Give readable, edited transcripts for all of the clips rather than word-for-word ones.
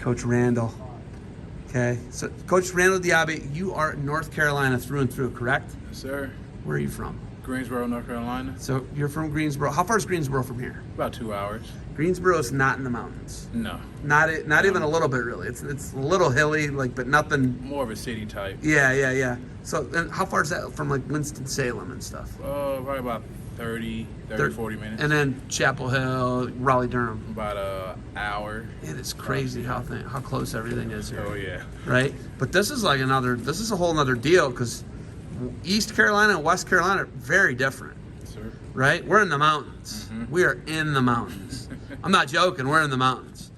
Coach Randall. Okay, so Coach Randall Diabe, you are North Carolina through and through, correct? Yes, sir. Where are you from? Greensboro, North Carolina. So you're from Greensboro. How far is Greensboro from here? About 2 hours. Greensboro is not in the mountains. No. Not even a little bit, really. It's a little hilly, but nothing. More of a city type. Yeah. So then how far is that from Winston-Salem and stuff? Probably about 40 minutes. And then Chapel Hill, Raleigh-Durham. About an hour. It is crazy how close everything is here. Oh, yeah. Right? But this is a whole other deal because East Carolina and West Carolina are very different. Sir. Right? We're in the mountains. Mm-hmm. We are in the mountains. I'm not joking. We're in the mountains.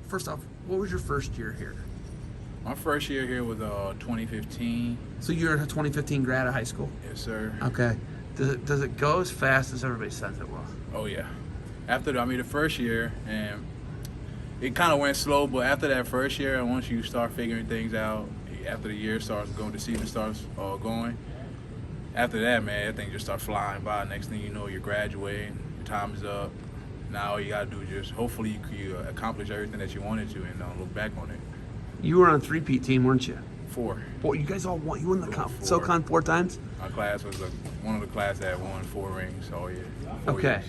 First off, what was your first year here? My first year here was 2015. So you're a 2015 grad of high school? Yes, sir. Okay. Does it go as fast as everybody says it will? Oh, yeah. The first year, and it kind of went slow, but after that first year, and once you start figuring things out, after the year starts going, the season starts going, after that, man, that thing just starts flying by. Next thing you know, you're graduating, your time is up. Now all you got to do is just, hopefully you accomplish everything that you wanted to and don't look back on it. You were on a three-peat team, weren't you? 4. Boy, you guys all won. You won the 4. SoCon 4 times? Our class was one of the classes that won 4 rings all year. 4 Okay. years.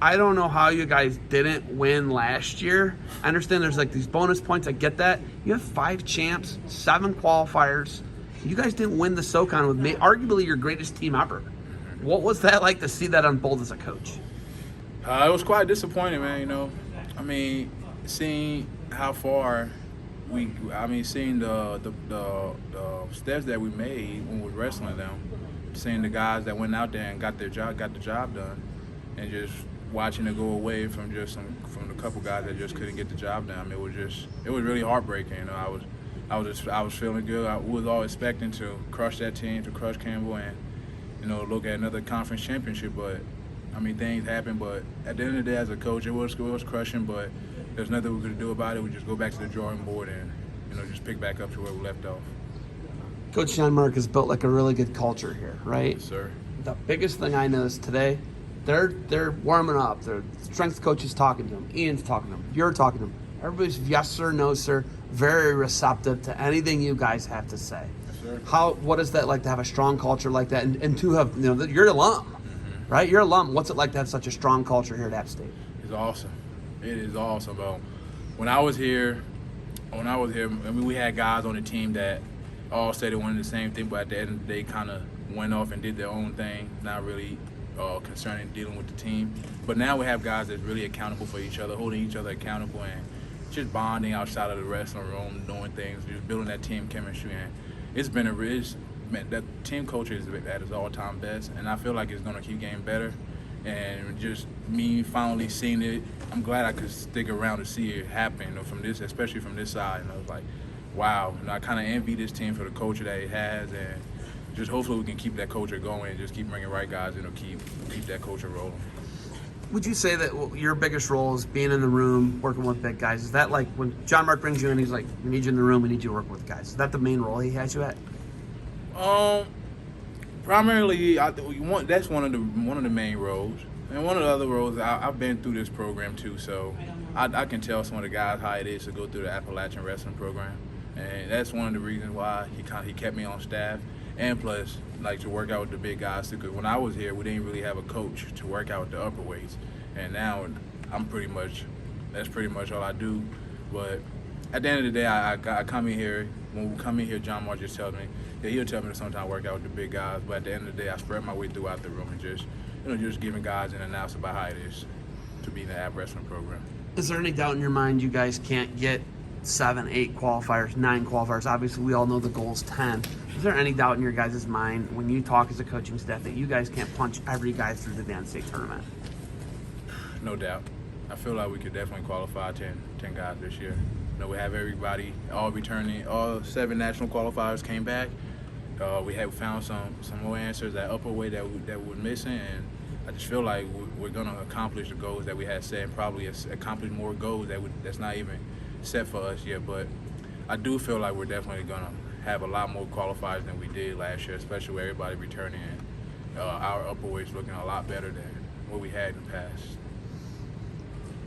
I don't know how you guys didn't win last year. I understand there's these bonus points. I get that. You have 5 champs, 7 qualifiers. You guys didn't win the SoCon with arguably your greatest team ever. What was that like to see that unfold as a coach? It was quite disappointing, man. Seeing how far seeing the steps that we made when we were wrestling them, seeing the guys that went out there and got the job done, and just watching it go away from from the couple guys that just couldn't get the job done. It was really heartbreaking. I was feeling good. I was all expecting to crush that team, to crush Campbell, and look at another conference championship. But things happen. But at the end of the day, as a coach, it was crushing. But there's nothing we could do about it. We just go back to the drawing board and just pick back up to where we left off. Coach John Mark has built a really good culture here, right? Yes, sir. The biggest thing I noticed today, they're warming up. The strength coach is talking to them. Ian's talking to them. You're talking to them. Everybody's yes sir, no sir. Very receptive to anything you guys have to say. Yes, sir. What is that like to have a strong culture like that, and to have you're an alum, right? You're an alum. What's it like to have such a strong culture here at App State? It's awesome. It is awesome, bro. When I was here, we had guys on the team that all said they wanted the same thing, but at the end of the day, kind of went off and did their own thing, not really concerned in dealing with the team. But now we have guys that's really accountable for each other, holding each other accountable, and just bonding outside of the wrestling room, doing things, just building that team chemistry. And it's been that team culture is at its all-time best, and I feel like it's going to keep getting better. And just me finally seeing it, I'm glad I could stick around to see it happen, especially from this side. And I was like, wow. I kind of envy this team for the culture that it has, and just hopefully we can keep that culture going and just keep bringing right guys and keep that culture rolling. Would you say that your biggest role is being in the room, working with big guys? Is that like when John Mark brings you in, he's like, we need you in the room, we need you to work with guys? Is that the main role he has you at? Primarily, that's one of the main roles, and one of the other roles. I've been through this program too, so I can tell some of the guys how it is to go through the Appalachian Wrestling Program, and that's one of the reasons why he kept me on staff, and plus to work out with the big guys too. Because when I was here, we didn't really have a coach to work out with the upper weights, and now that's pretty much all I do. But at the end of the day, I come in here. When we come in here, John Mark just tells me that he'll tell me to sometimes work out with the big guys. But at the end of the day, I spread my way throughout the room and just giving guys an announcement about how it is to be in the App Wrestling Program. Is there any doubt in your mind you guys can't get 7, 8 qualifiers, 9 qualifiers? Obviously, we all know the goal is 10. Is there any doubt in your guys' mind when you talk as a coaching staff that you guys can't punch every guy through the Advanced State Tournament? No doubt. I feel like we could definitely qualify 10 guys this year. We have everybody all returning. All 7 national qualifiers came back. We have found some more answers at upper weight that we're missing, and I just feel like we're going to accomplish the goals that we had set, and probably accomplish more goals that's not even set for us yet. But I do feel like we're definitely going to have a lot more qualifiers than we did last year, especially with everybody returning, and our upper weights looking a lot better than what we had in the past.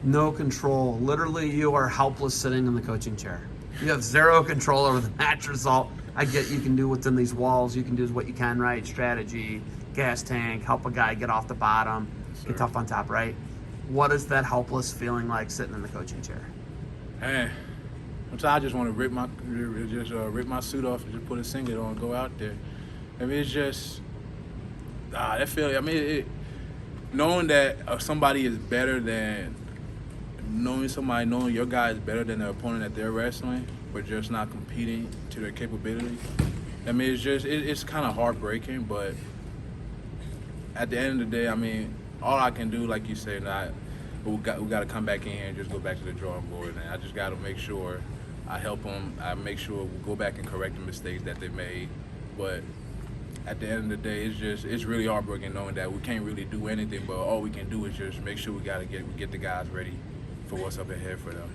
No control. Literally, you are helpless sitting in the coaching chair. You have zero control over the match result. I get you can do what's in these walls. You can do what you can, right? Strategy, gas tank, help a guy get off the bottom, get tough on top, right? What is that helpless feeling like sitting in the coaching chair? Man, sometimes I just want to rip my suit off and just put a singlet on and go out there. I mean, it's just that feeling. I mean, knowing that somebody is better than knowing your guy is better than the opponent that they're wrestling, but just not competing to their capability. I mean, it's kind of heartbreaking, but at the end of the day, I mean, all I can do, like you said, we got to come back in here and just go back to the drawing board, and I just got to make sure I help them. I make sure we go back and correct the mistakes that they made, but at the end of the day, it's really heartbreaking knowing that we can't really do anything, but all we can do is just make sure we get the guys ready for what's up ahead for them.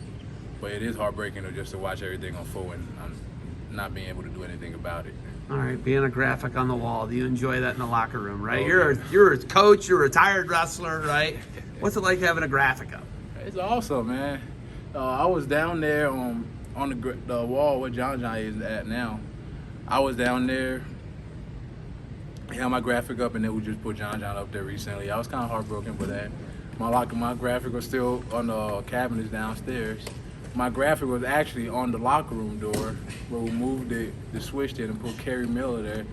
But it is heartbreaking just to watch everything unfold and not being able to do anything about it. All right, being a graphic on the wall, do you enjoy that in the locker room, right? Oh, You're a coach, you're a retired wrestler, right? What's it like having a graphic up? It's awesome, man. I was down there on the wall where John is at now. I was down there. I had my graphic up, and then we just put John up there recently. I was kind of heartbroken with that. My graphic was still on the cabinets downstairs. My graphic was actually on the locker room door, where we moved it, switched it, and put Kerry Miller there.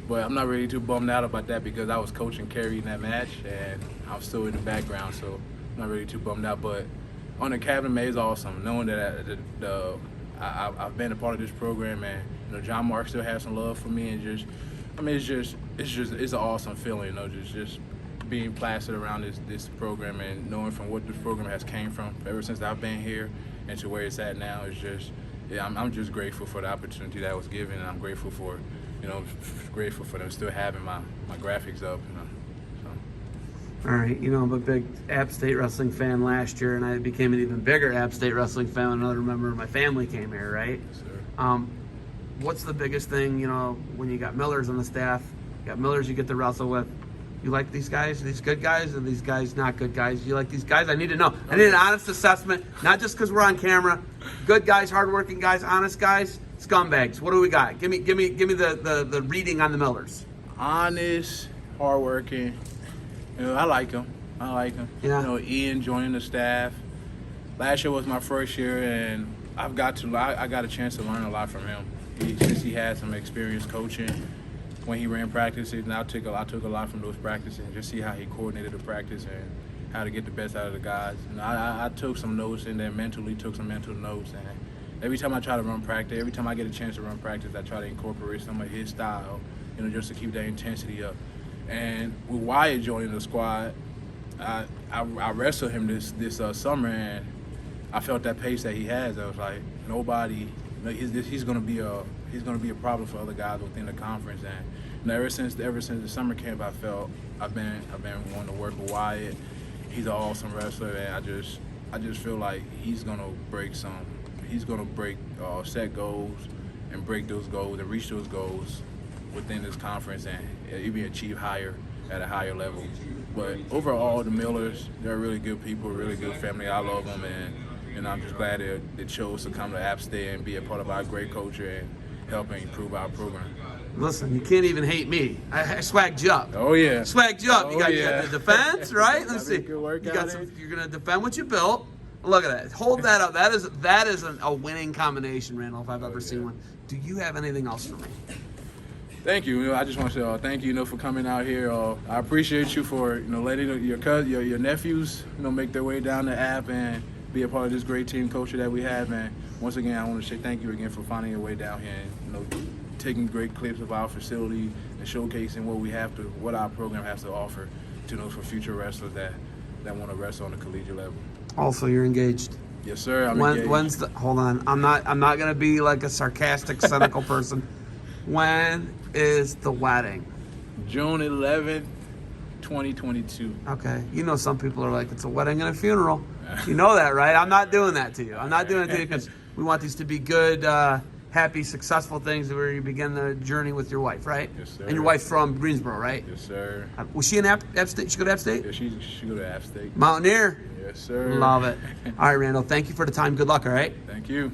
But I'm not really too bummed out about that because I was coaching Kerry in that match, and I was still in the background, so I'm not really too bummed out. But on the cabinet, man, it's awesome knowing that I've been a part of this program, and John Mark still has some love for me, and it's an awesome feeling, just being plastered around this program and knowing from what this program has came from ever since I've been here and to where it's at now. I'm just grateful for the opportunity that was given, and I'm grateful for them still having my graphics up. All right, I'm a big App State wrestling fan last year, and I became an even bigger App State wrestling fan when another member of my family came here, right? Yes, sir. What's the biggest thing, when you got Millers on the staff, you got Millers you get to wrestle with? You like these guys, these good guys, or these guys not good guys? You like these guys? I need to know. I need an honest assessment, not just because we're on camera. Good guys, hardworking guys, honest guys, scumbags. What do we got? Give me the reading on the Millers. Honest, hardworking. I like them. Yeah. Ian joining the staff. Last year was my first year, and I got a chance to learn a lot from him. Since he had some experience coaching when he ran practices, and I took a lot from those practices and just see how he coordinated the practice and how to get the best out of the guys. I took some notes and then mentally took some mental notes. And every time I try to run practice, every time I get a chance to run practice, I try to incorporate some of his style, just to keep that intensity up. And with Wyatt joining the squad, I wrestled him this summer, and I felt that pace that he has. I was like, nobody. He's gonna be a problem for other guys within the conference, and ever since the summer camp, I've been wanting to work with Wyatt. He's an awesome wrestler, and I just feel like he's gonna set goals and break those goals and reach those goals within this conference and even achieve at a higher level. But overall, the Millers, they're really good people, really good family. I love them, and I'm just glad they chose to come to App State and be a part of our great culture and helping improve our program. Listen, you can't even hate me. I swagged you up. Oh yeah, swagged you up. Oh, you got yeah. The defense, right? Let's see. You're gonna defend what you built. Look at that. Hold that up. That is a winning combination, Randall, if I've ever seen one. Do you have anything else for me? Thank you. I just want to say thank you, for coming out here. I appreciate you for letting your nephews make their way down the app and be a part of this great team culture that we have. And once again, I want to say thank you again for finding your way down here and taking great clips of our facility and showcasing what our program has to offer for future wrestlers that want to wrestle on the collegiate level. Also, you're engaged. Yes, sir. I'm engaged. Hold on. I'm not gonna be like a sarcastic, cynical person. When is the wedding? June 11th, 2022. Okay. Some people are like, it's a wedding and a funeral. You know that, right? I'm not doing that to you. I'm not doing it to you because we want these to be good, happy, successful things where you begin the journey with your wife, right? Yes, sir. And your wife's from Greensboro, right? Yes, sir. Was she in App State? She go to App State? Yeah, she go to App State. Mountaineer. Yes, sir. Love it. All right, Randall. Thank you for the time. Good luck, all right? Thank you.